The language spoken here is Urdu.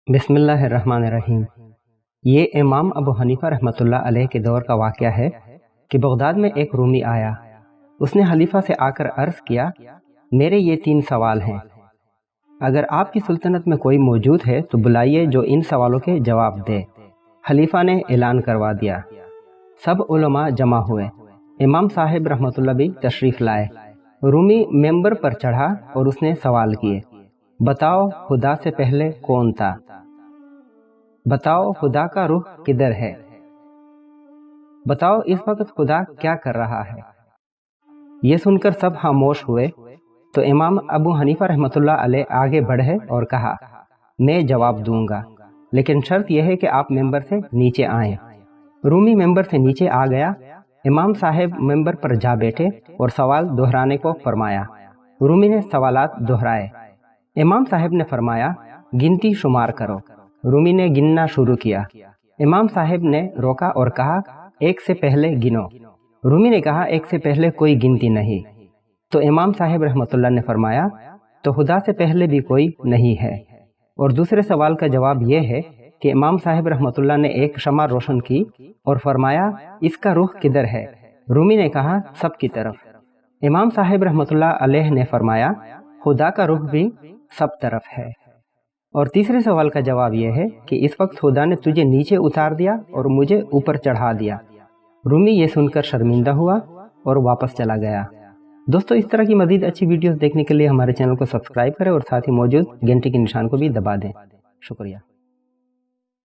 بسم اللہ الرحمن الرحیم۔ یہ امام ابو حنیفہ رحمۃ اللہ علیہ کے دور کا واقعہ ہے کہ بغداد میں ایک رومی آیا۔ اس نے خلیفہ سے آ کر عرض کیا، میرے یہ 3 سوال ہیں، اگر آپ کی سلطنت میں کوئی موجود ہے تو بلائیے جو ان سوالوں کے جواب دے۔ خلیفہ نے اعلان کروا دیا۔ سب علماء جمع ہوئے۔ امام صاحب رحمۃ اللہ بھی تشریف لائے۔ رومی ممبر پر چڑھا اور اس نے سوال کیے، بتاؤ خدا سے پہلے کون تھا؟ بتاؤ خدا کا روح کدھر ہے؟ بتاؤ اس وقت خدا کیا کر رہا ہے؟ یہ سن کر سب خاموش ہوئے تو امام ابو حنیفہ رحمۃ اللہ علیہ آگے بڑھے اور کہا، میں جواب دوں گا، لیکن شرط یہ ہے کہ آپ ممبر سے نیچے آئیں۔ رومی ممبر سے نیچے آ گیا۔ امام صاحب ممبر پر جا بیٹھے اور سوال دہرانے کو فرمایا۔ رومی نے سوالات دہرائے۔ امام صاحب نے فرمایا، گنتی شمار کرو۔ رومی نے گننا شروع کیا۔ امام صاحب نے روکا اور کہا، 1 سے پہلے گنو۔ رومی نے کہا، 1 سے پہلے کوئی گنتی نہیں۔ تو امام صاحب رحمۃ اللہ نے فرمایا، تو خدا سے پہلے بھی کوئی نہیں ہے۔ اور دوسرے سوال کا جواب یہ ہے کہ امام صاحب رحمۃ اللہ نے ایک شمع روشن کی اور فرمایا، اس کا رخ کدھر ہے؟ رومی نے کہا، سب کی طرف۔ امام صاحب رحمۃ اللہ علیہ نے فرمایا، خدا کا رخ بھی سب طرف ہے۔ اور تیسرے سوال کا جواب یہ ہے کہ اس وقت خدا نے تجھے نیچے اتار دیا اور مجھے اوپر چڑھا دیا۔ رومی یہ سن کر شرمندہ ہوا اور واپس چلا گیا۔ دوستو، اس طرح کی مزید اچھی ویڈیوز دیکھنے کے لیے ہمارے چینل کو سبسکرائب کریں اور ساتھ ہی موجود گھنٹی کے نشان کو بھی دبا دیں۔ شکریہ۔